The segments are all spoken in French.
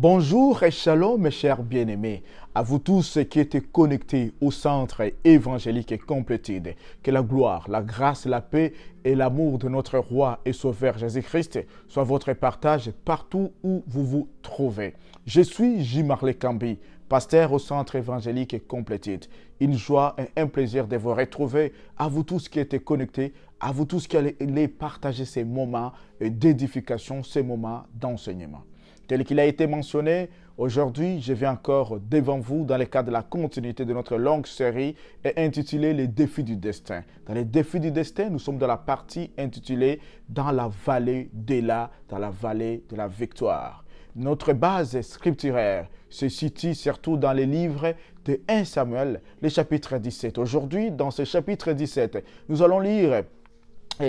Bonjour et shalom mes chers bien-aimés, à vous tous qui êtes connectés au centre évangélique Complétide. Que la gloire, la grâce, la paix et l'amour de notre roi et sauveur Jésus-Christ soient votre partage partout où vous vous trouvez. Je suis J. Marley Cambi, pasteur au centre évangélique Complétide. Une joie et un plaisir de vous retrouver, à vous tous qui êtes connectés, à vous tous qui allez partager ces moments d'édification, ces moments d'enseignement. Tel qu'il a été mentionné, aujourd'hui, je viens encore devant vous dans le cadre de la continuité de notre longue série intitulée Les défis du destin. Dans les défis du destin, nous sommes dans la partie intitulée Dans la vallée d'Éla, dans la vallée de la victoire. Notre base scripturaire se situe surtout dans les livres de 1 Samuel, le chapitre 17. Aujourd'hui, dans ce chapitre 17, nous allons lire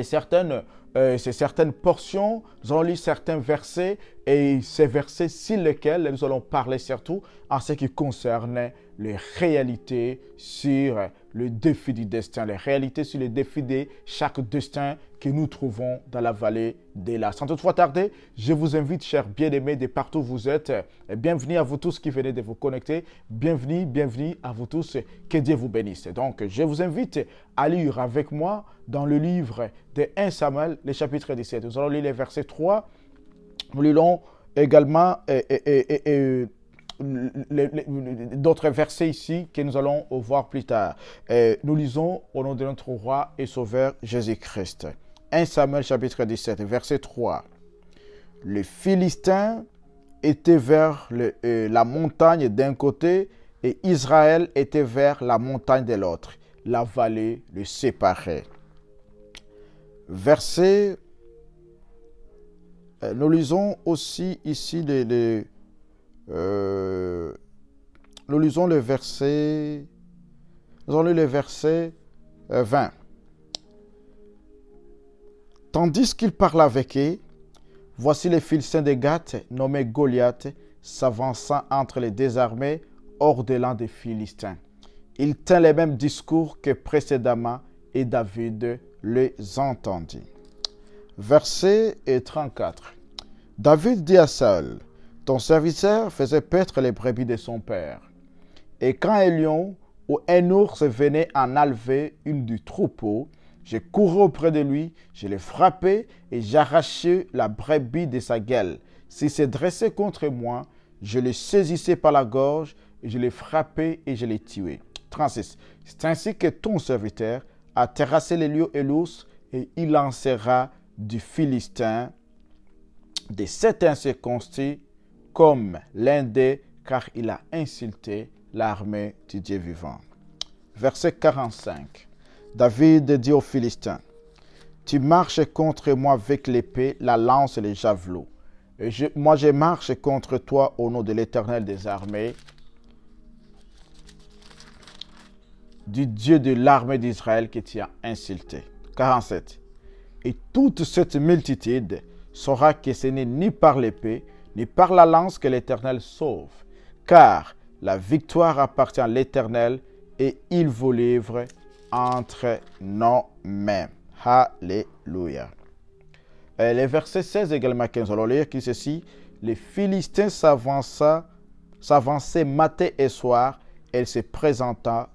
certaines portions, nous allons lire certains versets et ces versets sur lesquels nous allons parler surtout en ce qui concerne les réalités sur le défi du destin, les réalités sur les défis de chaque destin que nous trouvons dans la vallée d'Éla. Sans toutefois tarder, je vous invite, chers bien-aimés, de partout où vous êtes, et bienvenue à vous tous qui venez de vous connecter, bienvenue à vous tous, que Dieu vous bénisse. Donc, je vous invite à lire avec moi dans le livre de 1 Samuel, le chapitre 17. Nous allons lire les versets 3, nous lirons également d'autres versets ici que nous allons voir plus tard. Nous lisons au nom de notre roi et sauveur Jésus-Christ. 1 Samuel chapitre 17, verset 3. Les Philistins étaient vers la montagne d'un côté et Israël était vers la montagne de l'autre. La vallée le séparait. Verset, nous lisons aussi ici nous lisons le verset, nous allons lire le verset 20. Tandis qu'il parlait avec eux, voici les Philistins de Gath, nommés Goliath, s'avançant entre les deux armées hors de l'an des Philistins. Il tint les mêmes discours que précédemment et David les entendit. Verset 34. David dit à Saül, ton serviteur faisait paître les brebis de son père. Et quand un lion ou un ours venait en enlever une du troupeau, je courais auprès de lui, je le frappais et j'arrachais la brebis de sa gueule. S'il se dressait contre moi, je le saisissais par la gorge et je le frappais et je le tuais. 36. C'est ainsi que ton serviteur a terrassé les lions et l'ours et il lancera du Philistin de cet incirconcis comme l'un d'eux, car il a insulté l'armée du Dieu vivant. Verset 45. David dit aux Philistins, tu marches contre moi avec l'épée, la lance et les javelots. Et moi je marche contre toi au nom de l'Éternel des armées, du Dieu de l'armée d'Israël qui t'y a insulté. 47. Et toute cette multitude saura que ce n'est ni par l'épée, ni par la lance que l'Éternel sauve, car la victoire appartient à l'Éternel et il vous livre entre nos mains. Alléluia. Les versets 16 également 15, on va lire qui ceci. Les Philistins s'avançaient matin et soir, elle se présenta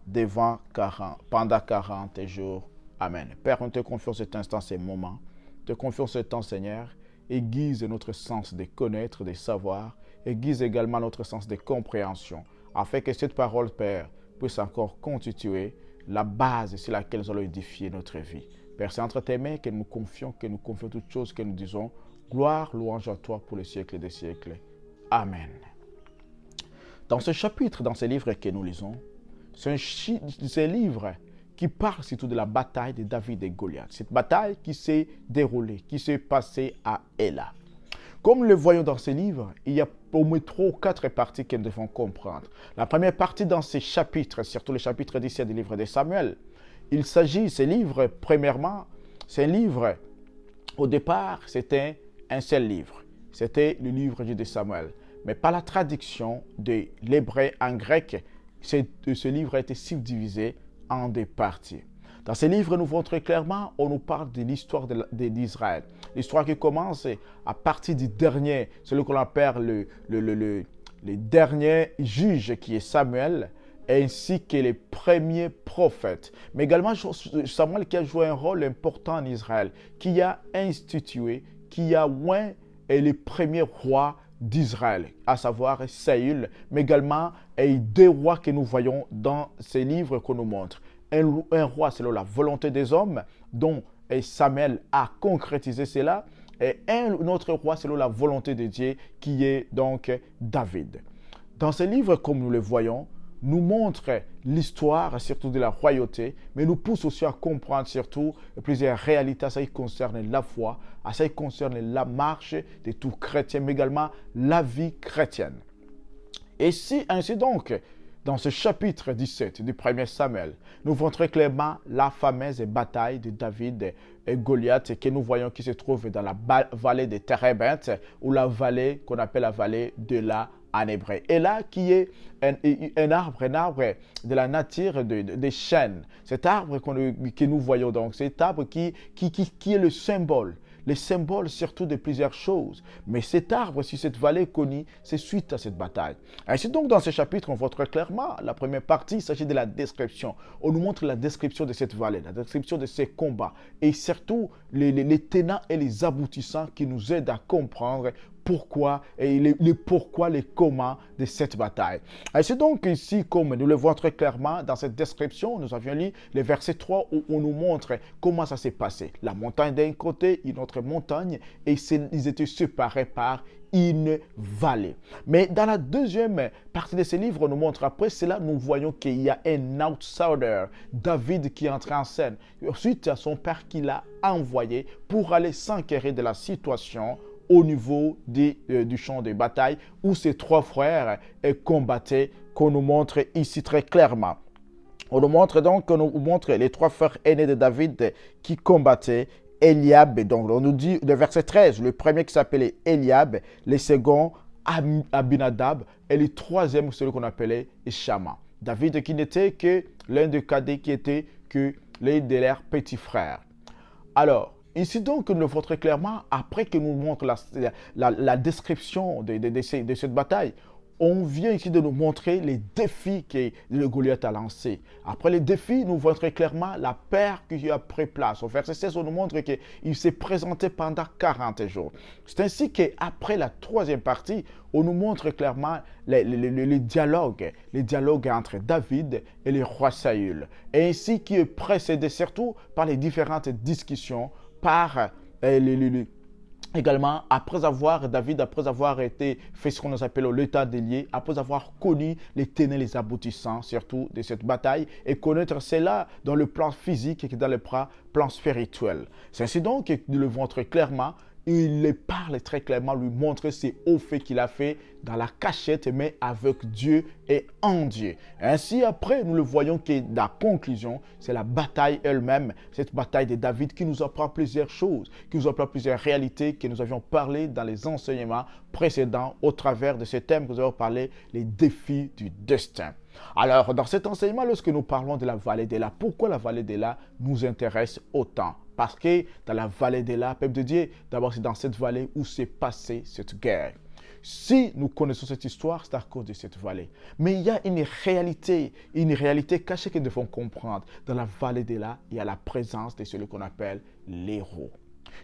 pendant 40 jours. Amen. Père, on te confie cet instant, ces moments. Te confions ce temps, Seigneur, aiguise notre sens de connaître, de savoir, aiguise également notre sens de compréhension, afin que cette parole, Père, puisse encore constituer la base sur laquelle nous allons édifier notre vie. Père, c'est entre tes mains que nous confions toutes choses que nous disons. Gloire, louange à toi pour les siècles des siècles. Amen. Dans ce chapitre, dans ce livre que nous lisons, c'est un livre qui parle surtout de la bataille de David et Goliath. Cette bataille qui s'est déroulée, qui s'est passée à Éla. Comme nous le voyons dans ce livre, il y a au moins 3 ou 4 parties que nous devons comprendre. La première partie dans ces chapitres, surtout le chapitre 17 du livre de Samuel, il s'agit, ce livre, premièrement, c'est un livre, au départ, c'était un seul livre. C'était le livre de Samuel. Mais par la traduction de l'hébreu en grec, ce livre a été subdivisé en 2 parties. Dans ces livres, nous voyons très clairement, on nous parle de l'histoire d'Israël. L'histoire qui commence à partir du dernier, celui qu'on appelle le dernier juge qui est Samuel, ainsi que les premiers prophètes. Mais également Samuel qui a joué un rôle important en Israël, qui a institué, qui a oint les premiers rois d'Israël, à savoir Saül, mais également deux rois que nous voyons dans ces livres qu'on nous montre. Un roi selon la volonté des hommes, dont Samuel a concrétisé cela, et un autre roi selon la volonté de Dieu, qui est donc David. Dans ces livres, comme nous le voyons, nous montre l'histoire surtout de la royauté, mais nous pousse aussi à comprendre surtout plusieurs réalités à ce qui concerne la foi, à ce qui concerne la marche de tout chrétien, mais également la vie chrétienne. Et ainsi donc, dans ce chapitre 17 du 1er Samuel, nous voyons très clairement la fameuse bataille de David et Goliath que nous voyons qui se trouve dans la vallée de Térébinthe, ou la vallée qu'on appelle la vallée de la en hébreu. Et là, qui est un arbre de la nature des chênes. Cet arbre que nous voyons donc, cet arbre qui est le symbole surtout de plusieurs choses. Mais cet arbre, si cette vallée est connue, c'est suite à cette bataille. Ainsi donc, dans ce chapitre, on voit très clairement, la première partie, il s'agit de la description. On nous montre la description de cette vallée, la description de ces combats, et surtout les tenants et les aboutissants qui nous aident à comprendre pourquoi et les comment de cette bataille. Et c'est donc ici, comme nous le voyons très clairement dans cette description, nous avions lu le verset 3 où on nous montre comment ça s'est passé. La montagne d'un côté, une autre montagne, et ils étaient séparés par une vallée. Mais dans la deuxième partie de ce livre, on nous montre après cela, nous voyons qu'il y a un outsider, David, qui est entré en scène. Ensuite, il y a son père qui l'a envoyé pour aller s'enquérir de la situation au niveau du champ de bataille où ces trois frères combattaient, qu'on nous montre ici très clairement. On nous montre donc les trois frères aînés de David qui combattaient. Eliab, donc on nous dit le verset 13, le premier qui s'appelait Eliab, le second Abinadab et le troisième celui qu'on appelait Shama. David qui n'était que l'un des cadets qui était que l'un de leurs petits frères. Alors, ici donc, nous le voyons très clairement, après que nous montre la description de cette bataille, on vient ici de nous montrer les défis que le Goliath a lancés. Après les défis, nous voyons très clairement la peur qui a pris place. Au verset 16, on nous montre qu'il s'est présenté pendant 40 jours. C'est ainsi qu'après la troisième partie, on nous montre clairement les dialogues entre David et le roi Saül. Et ainsi qui est précédé surtout par les différentes discussions, par également, après avoir été fait ce qu'on appelle l'état des lieux, après avoir connu les tenants, les aboutissants, surtout de cette bataille, et connaître cela dans le plan physique et dans le plan spirituel. C'est ainsi donc que nous le voyons très clairement. Il le parle très clairement, lui montre ces hauts faits qu'il a fait dans la cachette, mais avec Dieu et en Dieu. Ainsi, après, nous le voyons que la conclusion, c'est la bataille elle-même, cette bataille de David qui nous apprend plusieurs choses, qui nous apprend plusieurs réalités que nous avions parlé dans les enseignements précédents au travers de ce thème que nous avons parlé, les défis du destin. Alors, dans cet enseignement, lorsque nous parlons de la vallée d'Ela, pourquoi la vallée d'Ela nous intéresse autant? Parce que dans la vallée d'Ela, peuple de Dieu, d'abord c'est dans cette vallée où s'est passée cette guerre. Si nous connaissons cette histoire, c'est à cause de cette vallée. Mais il y a une réalité cachée que nous devons comprendre. Dans la vallée d'Ela, il y a la présence de celui qu'on appelle l'héros.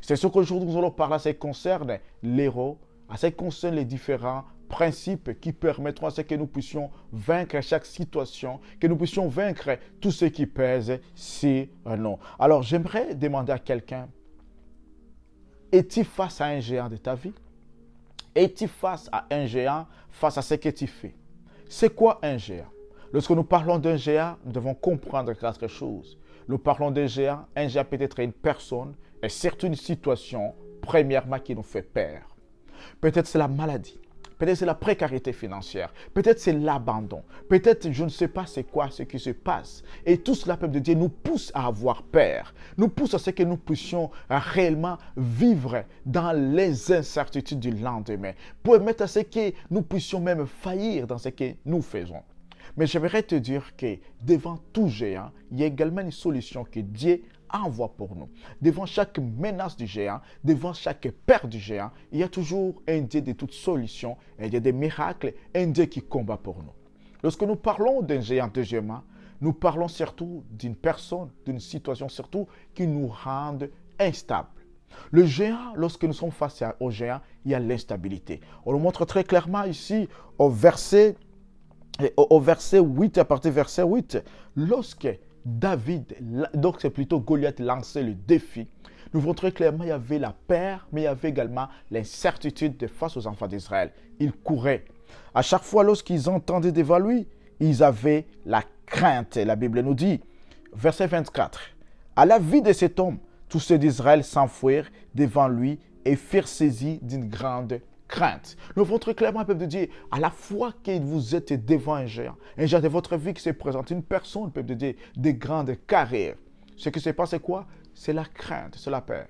C'est ce qu'aujourd'hui nous allons parler à ce qui concerne l'héros, à ce qui concerne les différents principes qui permettront à ce que nous puissions vaincre chaque situation, que nous puissions vaincre tout ce qui pèse sur nous. Alors, j'aimerais demander à quelqu'un, es-tu face à un géant de ta vie? Es-tu face à un géant, face à ce que tu fais? C'est quoi un géant? Lorsque nous parlons d'un géant, nous devons comprendre quelque chose. Nous parlons d'un géant, un géant peut être une personne et surtout une situation, premièrement, qui nous fait peur. Peut-être c'est la maladie. Peut-être c'est la précarité financière. Peut-être c'est l'abandon. Peut-être je ne sais pas c'est quoi ce qui se passe. Et tout cela, peuple de Dieu, nous pousse à avoir peur. Nous pousse à ce que nous puissions réellement vivre dans les incertitudes du lendemain. Pour permettre à ce que nous puissions même faillir dans ce que nous faisons. Mais j'aimerais te dire que devant tout géant, il y a également une solution que Dieu envoie pour nous. Devant chaque menace du géant, devant chaque peur du géant, il y a toujours un Dieu de toute solution, un Dieu des miracles, un Dieu qui combat pour nous. Lorsque nous parlons d'un géant, deuxièmement, nous parlons surtout d'une personne, d'une situation surtout qui nous rend instables. Le géant, lorsque nous sommes face au géant, il y a l'instabilité. On le montre très clairement ici au verset 8, à partir du verset 8, lorsque David, donc c'est plutôt Goliath, lançait le défi, nous voyons très clairement il y avait la peur, mais il y avait également l'incertitude face aux enfants d'Israël. Ils couraient. À chaque fois, lorsqu'ils entendaient devant lui, ils avaient la crainte. La Bible nous dit, verset 24, à la vue de cet homme, tous ceux d'Israël s'enfuirent devant lui et furent saisis d'une grande crainte. Nous voyons très clairement, peuple de Dieu, à la fois que vous êtes devant un géant de votre vie qui se présente, une personne, peuple de Dieu, de grande carrière. Ce qui se passe, c'est quoi? C'est la crainte, c'est la peur.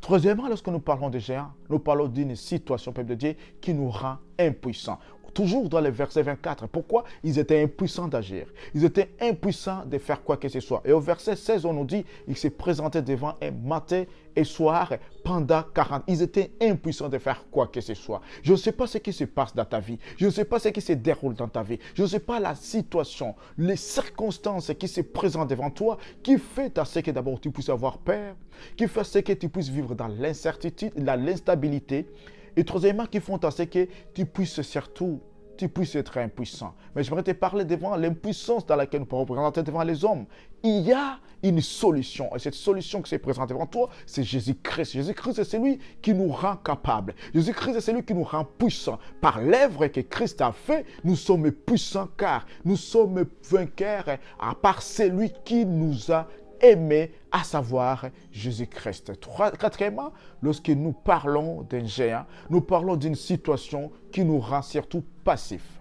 Troisièmement, lorsque nous parlons de géants, nous parlons d'une situation, peuple de Dieu, qui nous rend impuissants. Toujours dans le verset 24. Pourquoi? Ils étaient impuissants d'agir. Ils étaient impuissants de faire quoi que ce soit. Et au verset 16, on nous dit, ils se présentaient devant un matin et soir pendant 40. Ils étaient impuissants de faire quoi que ce soit. Je ne sais pas ce qui se passe dans ta vie. Je ne sais pas ce qui se déroule dans ta vie. Je ne sais pas la situation, les circonstances qui se présentent devant toi, qui fait à ce que d'abord tu puisses avoir peur, qui fait à ce que tu puisses vivre dans l'incertitude, dans l'instabilité. Et troisièmement, qui font à ce que tu puisses surtout, tu puisses être impuissant. Mais j'aimerais te parler devant l'impuissance dans laquelle nous pouvons présenter devant les hommes. Il y a une solution. Et cette solution qui se présente devant toi, c'est Jésus-Christ. Jésus-Christ, c'est celui qui nous rend capables. Jésus-Christ, c'est celui qui nous rend puissants. Par l'œuvre que Christ a fait, nous sommes puissants car nous sommes vainqueurs à part celui qui nous a aimé, à savoir Jésus-Christ. Quatrièmement, lorsque nous parlons d'un géant, nous parlons d'une situation qui nous rend surtout passifs.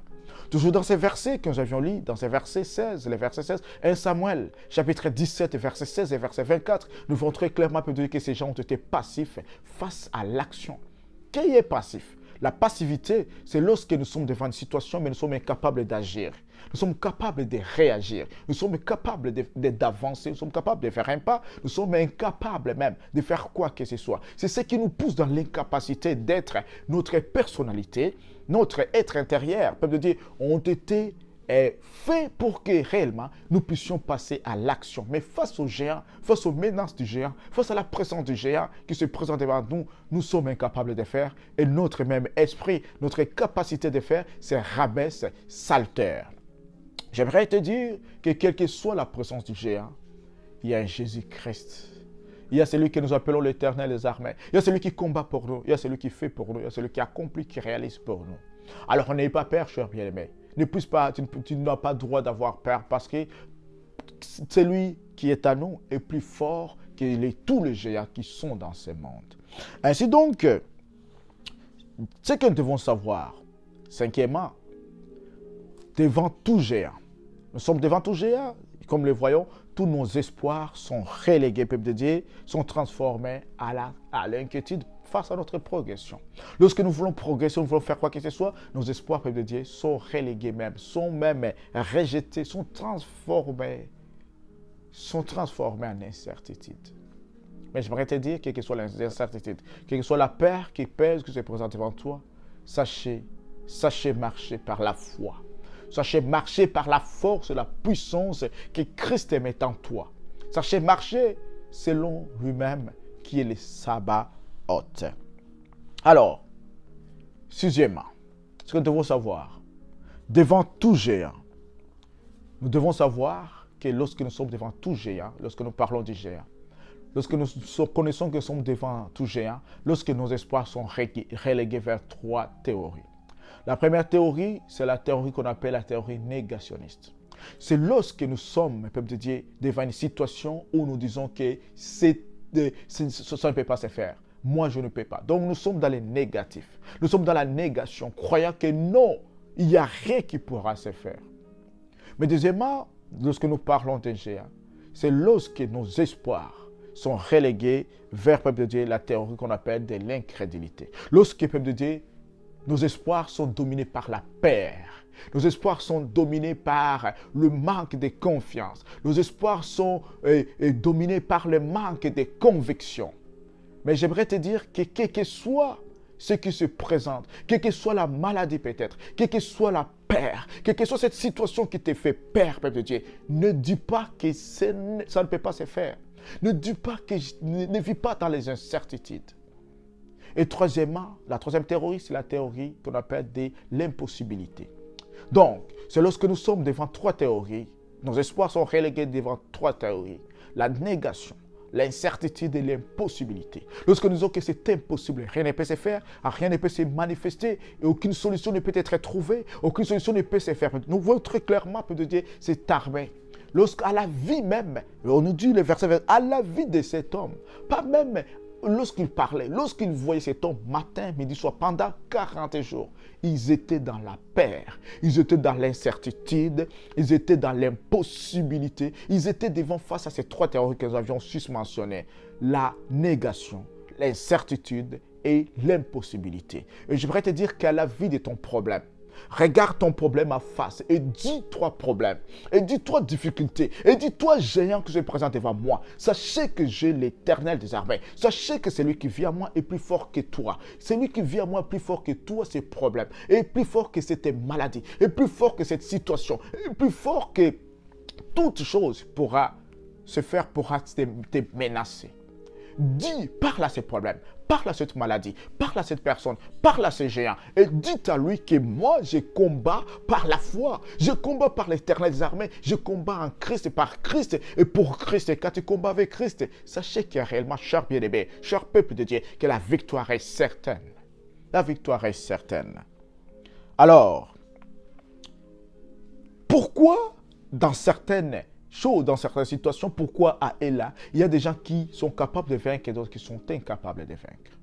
Toujours dans ces versets que nous avions lus, dans ces versets 16, les versets 16, 1 Samuel, chapitre 17, verset 16 et verset 24, nous voyons très clairement que ces gens ont été passifs face à l'action. Qui est passif? La passivité, c'est lorsque nous sommes devant une situation, mais nous sommes incapables d'agir. Nous sommes capables de réagir. Nous sommes capables d'avancer. Nous sommes capables de faire un pas. Nous sommes incapables même de faire quoi que ce soit. C'est ce qui nous pousse dans l'incapacité d'être notre personnalité, notre être intérieur. Peuple de Dieu, ont été fait pour que réellement nous puissions passer à l'action. Mais face aux géants, face aux menaces du géant, face à la présence du géant qui se présente devant nous, nous sommes incapables de faire. Et notre même esprit, notre capacité de faire, c'est rabaisse, s'altère. J'aimerais te dire que quelle que soit la présence du géant, il y a un Jésus-Christ. Il y a celui que nous appelons l'Éternel des armées. Il y a celui qui combat pour nous. Il y a celui qui fait pour nous. Il y a celui qui accomplit, qui réalise pour nous. Alors, n'ayez pas peur, cher bien-aimé. Ne pousse pas, tu n'as pas le droit d'avoir peur parce que celui qui est à nous est plus fort que tous les géants qui sont dans ce monde. Ainsi donc, ce que nous devons savoir, cinquièmement, devant tout géant, nous sommes devant tout géant, comme le voyons, tous nos espoirs sont relégués, peuple de Dieu, sont transformés à l'inquiétude face à notre progression. Lorsque nous voulons progresser, nous voulons faire quoi que ce soit, nos espoirs, peuple de Dieu, sont relégués même, sont même rejetés, sont transformés en incertitude. Mais j'aimerais te dire, quelle que soit l'incertitude, quelle que soit la peur qui pèse, qui se présente devant toi, sachez marcher par la foi. Sachez marcher par la force et la puissance que Christ met en toi. Sachez marcher selon lui-même qui est le sabbat. Alors, sixièmement, ce que nous devons savoir, devant tout géant, nous devons savoir que lorsque nous sommes devant tout géant, lorsque nous parlons du géant, lorsque nous connaissons que nous sommes devant tout géant, lorsque nos espoirs sont relégués vers trois théories. La première théorie, c'est la théorie qu'on appelle la théorie négationniste. C'est lorsque nous sommes, peuple de Dieu, devant une situation où nous disons que ça ne peut pas se faire. Moi, je ne peux pas. Donc, nous sommes dans les négatifs. Nous sommes dans la négation, croyant que non, il n'y a rien qui pourra se faire. Mais deuxièmement, lorsque nous parlons d'un géant, c'est lorsque nos espoirs sont relégués vers, peuple de Dieu, la théorie qu'on appelle de l'incrédulité. Lorsque, peuple de Dieu, nos espoirs sont dominés par la peur. Nos espoirs sont dominés par le manque de confiance. Nos espoirs sont dominés par le manque de conviction. Mais j'aimerais te dire que quel que soit ce qui se présente, quelle que soit la maladie peut-être, quelle que soit la peur, quelle que soit cette situation qui te fait peur, peuple de Dieu, ne dis pas que ça ne peut pas se faire. Ne dis pas que ne vis pas dans les incertitudes. Et troisièmement, la troisième théorie, c'est la théorie qu'on appelle de l'impossibilité. Donc, c'est lorsque nous sommes devant trois théories, nos espoirs sont relégués devant trois théories. La négation, l'incertitude et l'impossibilité. Lorsque nous disons que c'est impossible, rien ne peut se faire, rien ne peut se manifester, et aucune solution ne peut être trouvée, aucune solution ne peut se faire. Nous voyons très clairement, peut dire, c'est armé. Lorsqu'à la vie même, on nous dit le verset, à la vie de cet homme, pas même lorsqu'il parlait, lorsqu'il voyait cet homme matin, midi, soir, pendant 40 jours, ils étaient dans la peur, ils étaient dans l'incertitude, ils étaient dans l'impossibilité, ils étaient face à ces trois théories que nous avions susmentionnées, la négation, l'incertitude et l'impossibilité. Et j'aimerais te dire qu'à la vie de ton problème, regarde ton problème en face et dis-toi problème, et dis-toi difficulté, et dis-toi géant que je présente devant moi. Sachez que j'ai l'Éternel des armées. Sachez que celui qui vit à moi est plus fort que toi. Celui qui vit à moi est plus fort que toi, ces problèmes, est plus fort que cette maladie, est plus fort que cette situation, est plus fort que toute chose pourra se faire, pourra te menacer. Dis, parle à ces problèmes, parle à cette maladie, parle à cette personne, parle à ce géant et dites à lui que moi, je combats par la foi, je combats par l'Éternel des armées, je combats en Christ et par Christ et pour Christ. Et quand tu combats avec Christ, sachez qu'il y a réellement, cher bien-aimé, cher peuple de Dieu, que la victoire est certaine. La victoire est certaine. Alors, pourquoi dans certaines choses, dans certaines situations, pourquoi à Ella, il y a des gens qui sont capables de vaincre et d'autres qui sont incapables de vaincre?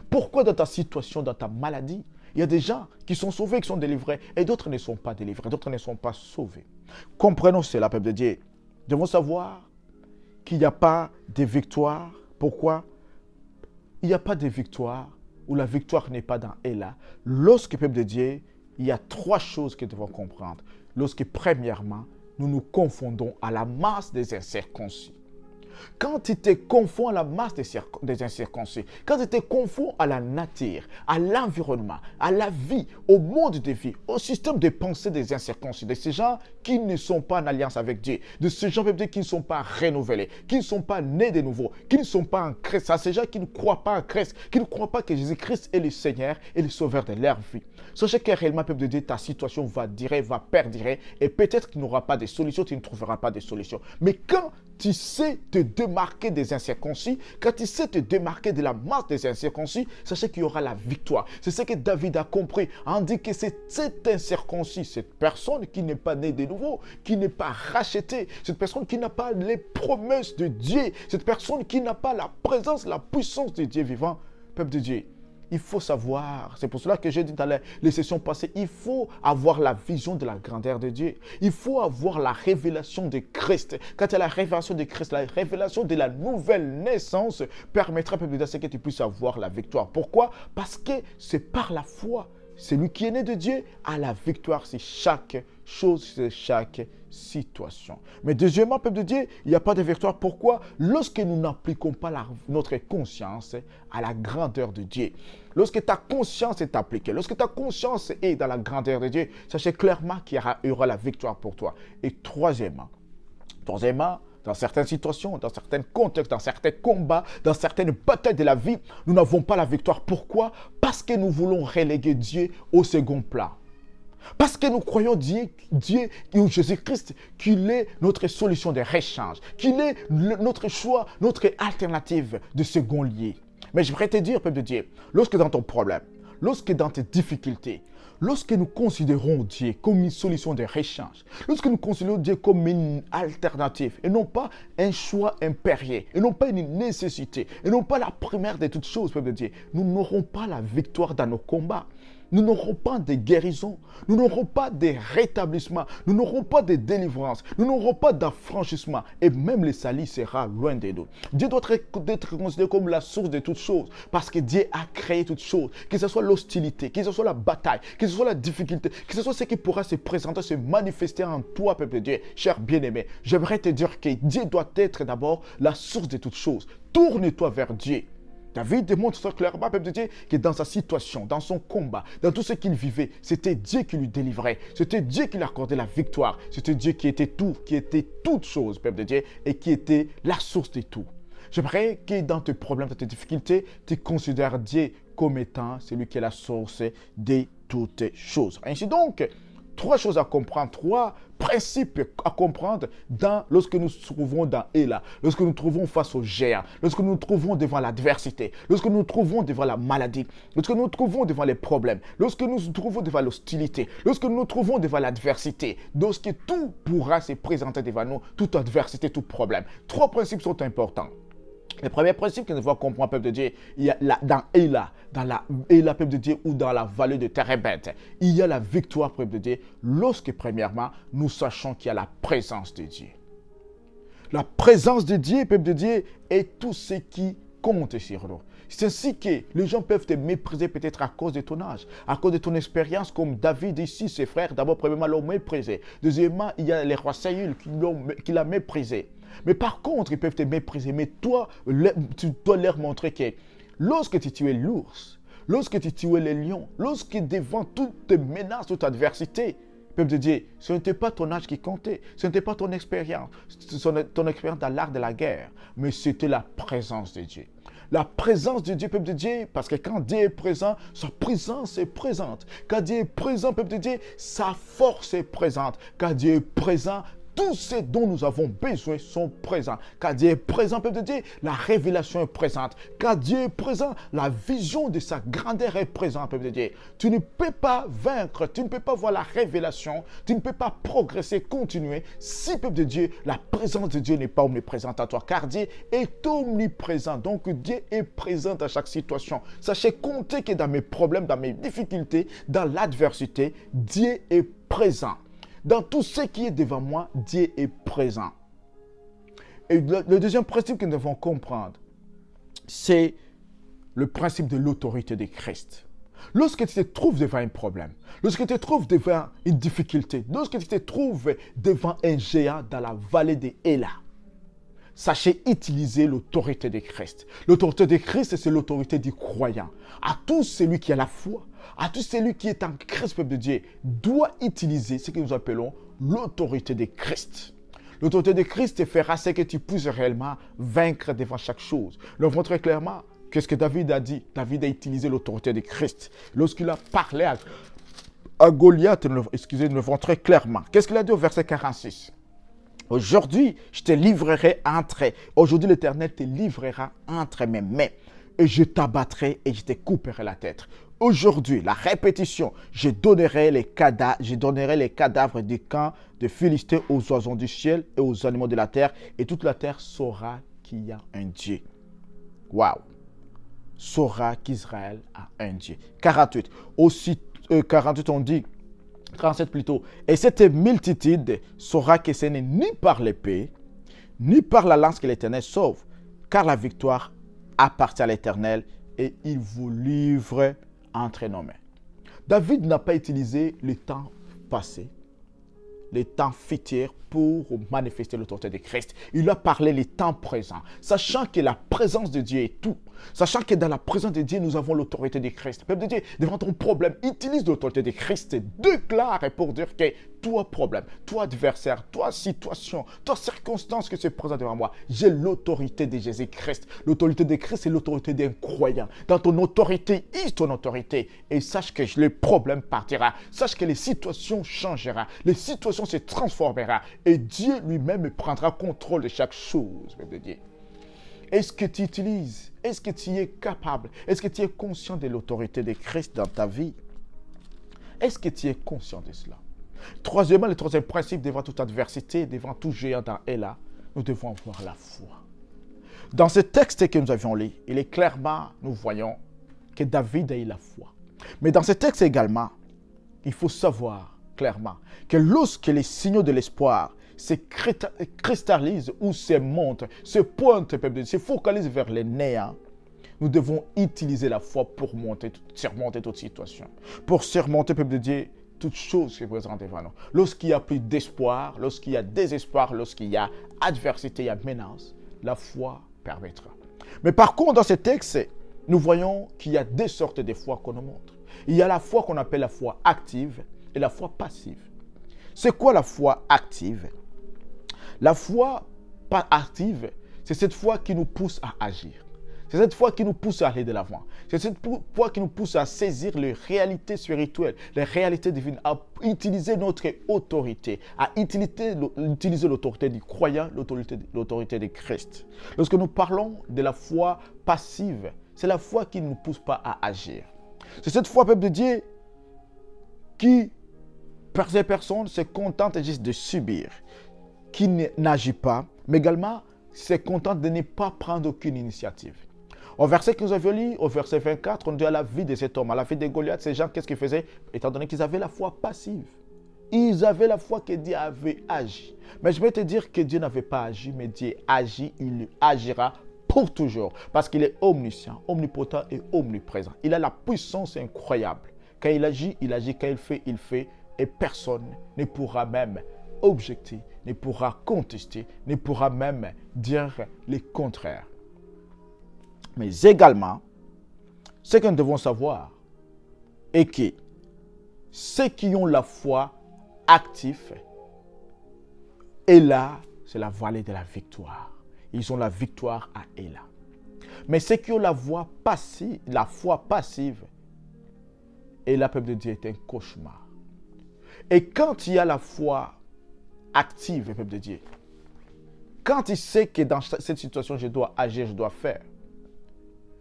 Pourquoi dans ta situation, dans ta maladie, il y a des gens qui sont sauvés, qui sont délivrés, et d'autres ne sont pas délivrés, d'autres ne sont pas sauvés? Comprenons cela, peuple de Dieu. Nous devons savoir qu'il n'y a pas de victoire. Pourquoi? Il n'y a pas de victoire, ou la victoire n'est pas dans Ella. Lorsque, peuple de Dieu, il y a trois choses que nous devons comprendre. Lorsque, premièrement, nous nous confondons à la masse des incirconcis. Quand tu te confonds à la masse des incirconcis, quand tu te confonds à la nature, à l'environnement, à la vie, au monde de vie, au système de pensée des incirconcis, de ces gens qui ne sont pas en alliance avec Dieu, de ces gens qui ne sont pas renouvelés, qui ne sont pas nés de nouveau, qui ne sont pas en Christ, à ces gens qui ne croient pas en Christ, qui ne croient pas que Jésus-Christ est le Seigneur et le Sauveur de leur vie. Sachez que réellement, peuple de Dieu, ta situation va durer, va perdurer, et peut-être qu'il n'y aura pas de solution, tu ne trouveras pas de solution. Mais quand tu sais te démarquer des incirconcis, quand tu sais te démarquer de la masse des incirconcis, sachez qu'il y aura la victoire. C'est ce que David a compris. On dit que c'est cet incirconcis, cette personne qui n'est pas née de nouveau, qui n'est pas rachetée, cette personne qui n'a pas les promesses de Dieu, cette personne qui n'a pas la présence, la puissance de Dieu vivant, peuple de Dieu. Il faut savoir, c'est pour cela que j'ai dit dans les sessions passées, il faut avoir la vision de la grandeur de Dieu. Il faut avoir la révélation de Christ. Quand il y a la révélation de Christ, la révélation de la nouvelle naissance permettra à ce que tu puisses avoir la victoire. Pourquoi? Parce que c'est par la foi. Celui qui est né de Dieu a la victoire sur chaque chose, sur chaque situation. Mais deuxièmement, peuple de Dieu, il n'y a pas de victoire. Pourquoi? Lorsque nous n'appliquons pas notre conscience à la grandeur de Dieu. Lorsque ta conscience est appliquée, lorsque ta conscience est dans la grandeur de Dieu, sachez clairement qu'il y aura la victoire pour toi. Et troisièmement, dans certaines situations, dans certains contextes, dans certains combats, dans certaines batailles de la vie, nous n'avons pas la victoire. Pourquoi? Parce que nous voulons reléguer Dieu au second plan. Parce que nous croyons Dieu ou Jésus-Christ, qu'il est notre solution de rechange, qu'il est notre choix, notre alternative de second lieu. Mais je voudrais te dire, peuple de Dieu, lorsque dans ton problème, lorsque dans tes difficultés, lorsque nous considérons Dieu comme une solution de rechange, lorsque nous considérons Dieu comme une alternative et non pas un choix impérieux, et non pas une nécessité, et non pas la première de toutes choses, peuple de Dieu, nous n'aurons pas la victoire dans nos combats. nous n'aurons pas de guérison, nous n'aurons pas de rétablissement, nous n'aurons pas de délivrance, nous n'aurons pas d'affranchissement et même le salut sera loin de nous. Dieu doit être considéré comme la source de toutes choses parce que Dieu a créé toutes choses, que ce soit l'hostilité, que ce soit la bataille, que ce soit la difficulté, que ce soit ce qui pourra se présenter, se manifester en toi, peuple de Dieu. Cher bien-aimé, j'aimerais te dire que Dieu doit être d'abord la source de toutes choses. Tourne-toi vers Dieu. David démontre ça clairement, peuple de Dieu, que dans sa situation, dans son combat, dans tout ce qu'il vivait, c'était Dieu qui lui délivrait. C'était Dieu qui lui accordait la victoire. C'était Dieu qui était tout, qui était toute chose, peuple de Dieu, et qui était la source de tout. J'aimerais que dans tes problèmes, dans tes difficultés, tu considères Dieu comme étant celui qui est la source de toutes choses. Ainsi donc, trois choses à comprendre, trois principes à comprendre lorsque nous nous trouvons dans Éla, lorsque nous nous trouvons face au géant, lorsque nous nous trouvons devant l'adversité, lorsque nous nous trouvons devant la maladie, lorsque nous nous trouvons devant les problèmes, lorsque nous nous trouvons devant l'hostilité, lorsque nous nous trouvons devant l'adversité, lorsque tout pourra se présenter devant nous, toute adversité, tout problème. Trois principes sont importants. Le premier principe que nous devons comprendre, peuple de Dieu, il y a dans Éla, peuple de Dieu, ou dans la vallée de Térébeth, il y a la victoire, peuple de Dieu, lorsque, premièrement, nous sachons qu'il y a la présence de Dieu. La présence de Dieu, peuple de Dieu, est tout ce qui compte sur nous. C'est ainsi que les gens peuvent te mépriser peut-être à cause de ton âge, à cause de ton expérience, comme David ici, ses frères, d'abord, premièrement, l'ont méprisé. Deuxièmement, il y a les rois Saül qui l'ont méprisé. Mais par contre, ils peuvent te mépriser. Mais toi, tu dois leur montrer que lorsque tu tuais l'ours, lorsque tu tuais les lions, lorsque devant toutes tes menaces, toute adversité, peuple de Dieu, ce n'était pas ton âge qui comptait, ce n'était pas ton expérience dans l'art de la guerre, mais c'était la présence de Dieu. La présence de Dieu, peuple de Dieu, parce que quand Dieu est présent, sa présence est présente. Quand Dieu est présent, peuple de Dieu, sa force est présente. Quand Dieu est présent, tout ce dont nous avons besoin sont présents. Quand Dieu est présent, peuple de Dieu, la révélation est présente. Quand Dieu est présent, la vision de sa grandeur est présente, peuple de Dieu. Tu ne peux pas vaincre, tu ne peux pas voir la révélation, tu ne peux pas progresser, continuer, si, peuple de Dieu, la présence de Dieu n'est pas omniprésente à toi. Car Dieu est omniprésent. Donc Dieu est présent à chaque situation. Sachez compter que dans mes problèmes, dans mes difficultés, dans l'adversité, Dieu est présent. Dans tout ce qui est devant moi, Dieu est présent. Et le deuxième principe que nous devons comprendre, c'est le principe de l'autorité de Christ. Lorsque tu te trouves devant un problème, lorsque tu te trouves devant une difficulté, lorsque tu te trouves devant un géant dans la vallée d'Éla, sachez utiliser l'autorité de Christ. L'autorité de Christ, c'est l'autorité du croyant. À tout celui qui a la foi, à tout celui qui est en Christ, peuple de Dieu, doit utiliser ce que nous appelons l'autorité de Christ. L'autorité de Christ te fera ce que tu puisses réellement vaincre devant chaque chose. Nous voyons très clairement qu'est-ce que David a dit. David a utilisé l'autorité de Christ. Lorsqu'il a parlé à Goliath, nous le voyons très clairement. Qu'est-ce qu'il a dit au verset 46? Aujourd'hui, je te livrerai aujourd'hui l'Éternel te livrera entre mes mains et je t'abattrai et je te couperai la tête. Aujourd'hui, la répétition, je donnerai les cadavres du camp de Philistins aux oiseaux du ciel et aux animaux de la terre et toute la terre saura qu'il y a un Dieu. Waouh! Saura qu'Israël a un Dieu. 48. 48 on dit, 37 plutôt. Et cette multitude saura que ce n'est ni par l'épée, ni par la lance que l'Éternel sauve, car la victoire appartient à l'Éternel et il vous livre entre nos mains. David n'a pas utilisé le temps passé, les temps futurs pour manifester l'autorité de Christ. Il a parlé les temps présents, sachant que la présence de Dieu est tout. Sachant que dans la présence de Dieu, nous avons l'autorité de Christ. Peuple de Dieu, devant ton problème, utilise l'autorité de Christ. Déclare pour dire que toi problème, toi adversaire, toi situation, toi circonstance que se présente devant moi, j'ai l'autorité de Jésus-Christ. L'autorité de Christ, c'est l'autorité d'un croyant. Dans ton autorité, use ton autorité et sache que le problème partira. Sache que les situations changeront. Les situations se transformeront. Et Dieu lui-même prendra contrôle de chaque chose, peuple de Dieu. Est-ce que tu utilises? Est-ce que tu es capable? Est-ce que tu es conscient de l'autorité de Christ dans ta vie? Est-ce que tu es conscient de cela? Troisièmement, le troisième principe, devant toute adversité, devant tout géant dans Éla, nous devons avoir la foi. Dans ce texte que nous avions lu, il est clairement, nous voyons que David a eu la foi. Mais dans ce texte également, il faut savoir clairement que lorsque les signaux de l'espoir se cristallisent ou se montent, se pointent, se focalisent vers les néants, nous devons utiliser la foi pour surmonter toute situation. Pour surmonter, peuple de Dieu, toute chose qui est présente devant nous. Lorsqu'il n'y a plus d'espoir, lorsqu'il y a désespoir, lorsqu'il y a adversité, il y a menace, la foi permettra. Mais par contre, dans ce texte, nous voyons qu'il y a deux sortes de foi qu'on nous montre. Il y a la foi qu'on appelle la foi active et la foi passive. C'est quoi la foi active? La foi active, c'est cette foi qui nous pousse à agir. C'est cette foi qui nous pousse à aller de l'avant. C'est cette foi qui nous pousse à saisir les réalités spirituelles, les réalités divines, à utiliser notre autorité, à utiliser l'autorité du croyant, l'autorité de Christ. Lorsque nous parlons de la foi passive, c'est la foi qui ne nous pousse pas à agir. C'est cette foi, peuple de Dieu, qui, ces personnes, se contentent juste de subir, qui n'agit pas, mais également se contente de ne pas prendre aucune initiative. Au verset que nous avons lu, au verset 24, on dit à la vie de cet homme, à la vie de Goliath, ces gens, qu'est-ce qu'ils faisaient? Étant donné qu'ils avaient la foi passive. Ils avaient la foi que Dieu avait agi. Mais je vais te dire que Dieu n'avait pas agi, mais Dieu agit, il agira pour toujours. Parce qu'il est omniscient, omnipotent et omniprésent. Il a la puissance incroyable. Quand il agit, quand il fait. Et personne ne pourra même objecter, ne pourra contester, ne pourra même dire le contraire. Mais également, ce que nous devons savoir est que ceux qui ont la foi active, et là, c'est la vallée de la victoire. Ils ont la victoire à Éla. Mais ceux qui ont la foi passive, et là, peuple de Dieu est un cauchemar. Et quand il y a la foi active, peuple de Dieu, quand il sait que dans cette situation, je dois agir, je dois faire,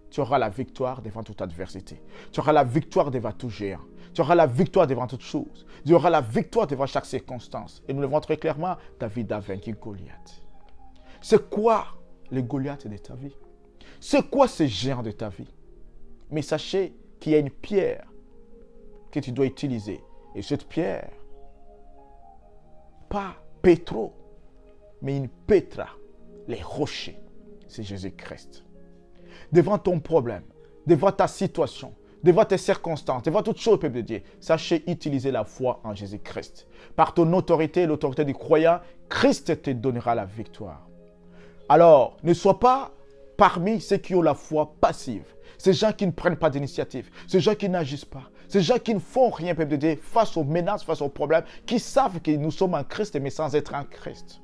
tu auras la victoire devant toute adversité. Tu auras la victoire devant tout géant. Tu auras la victoire devant toute chose. Tu auras la victoire devant chaque circonstance. Et nous le voyons très clairement, David a vaincu Goliath. C'est quoi le Goliath de ta vie? C'est quoi ce géant de ta vie? Mais sachez qu'il y a une pierre que tu dois utiliser. Et cette pierre, pas Pétro, mais une Pétra, les rochers, c'est Jésus-Christ. Devant ton problème, devant ta situation, devant tes circonstances, devant toute chose, peuple de Dieu, sachez utiliser la foi en Jésus-Christ. Par ton autorité, l'autorité du croyant, Christ te donnera la victoire. Alors, ne sois pas parmi ceux qui ont la foi passive, ces gens qui ne prennent pas d'initiative, ces gens qui n'agissent pas, ces gens qui ne font rien, peuple de Dieu, face aux menaces, face aux problèmes, qui savent que nous sommes en Christ, mais sans être en Christ.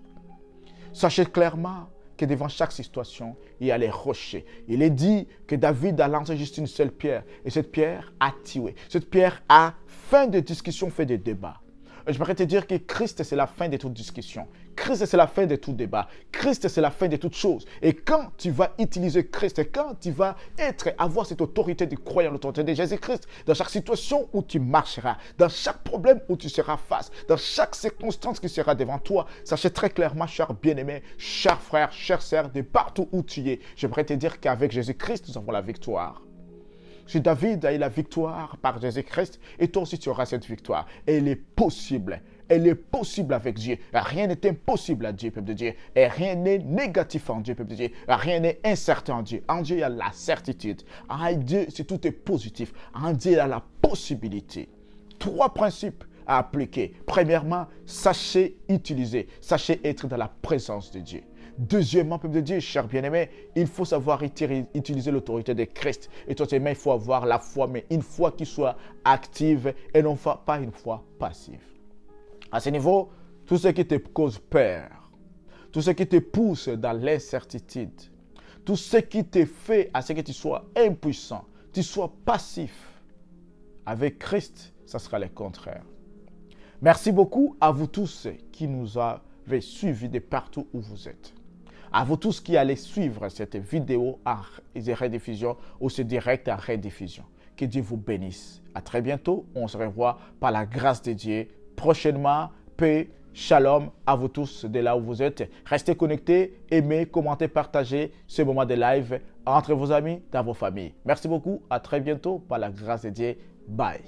Sachez clairement que devant chaque situation, il y a les rochers. Il est dit que David a lancé juste une seule pierre. Et cette pierre a tué. Cette pierre a, fin de discussion, fait des débats. J'aimerais te dire que Christ, c'est la fin de toute discussion. Christ, c'est la fin de tout débat. Christ, c'est la fin de toute chose. Et quand tu vas utiliser Christ, quand tu vas avoir cette autorité du croyant, l'autorité de Jésus-Christ, dans chaque situation où tu marcheras, dans chaque problème où tu seras face, dans chaque circonstance qui sera devant toi, sachez très clairement, cher bien-aimé, cher frère, chère sœur, de partout où tu es, j'aimerais te dire qu'avec Jésus-Christ, nous avons la victoire. Si David a eu la victoire par Jésus-Christ, et toi aussi tu auras cette victoire. Et elle est possible. Elle est possible avec Dieu. Rien n'est impossible à Dieu, peuple de Dieu. Et rien n'est négatif en Dieu, peuple de Dieu. Rien n'est incertain en Dieu. En Dieu, il y a la certitude. En Dieu, tout est positif. En Dieu, il y a la possibilité. 3 principes à appliquer. Premièrement, sachez utiliser. Sachez être dans la présence de Dieu. Deuxièmement, peuple de Dieu, cher bien-aimé, il faut savoir utiliser l'autorité de Christ. Et troisièmement, il faut avoir la foi, mais une foi qui soit active et non pas une foi passive. À ce niveau, tout ce qui te cause peur, tout ce qui te pousse dans l'incertitude, tout ce qui te fait à ce que tu sois impuissant, tu sois passif, avec Christ, ça sera le contraire. Merci beaucoup à vous tous qui nous avez suivis de partout où vous êtes. À vous tous qui allez suivre cette vidéo en rediffusion ou ce direct en rediffusion. Que Dieu vous bénisse. À très bientôt. On se revoit par la grâce de Dieu prochainement. Paix Shalom à vous tous de là où vous êtes. Restez connectés, aimez, commentez, partagez ce moment de live entre vos amis, dans vos familles. Merci beaucoup. À très bientôt par la grâce de Dieu. Bye.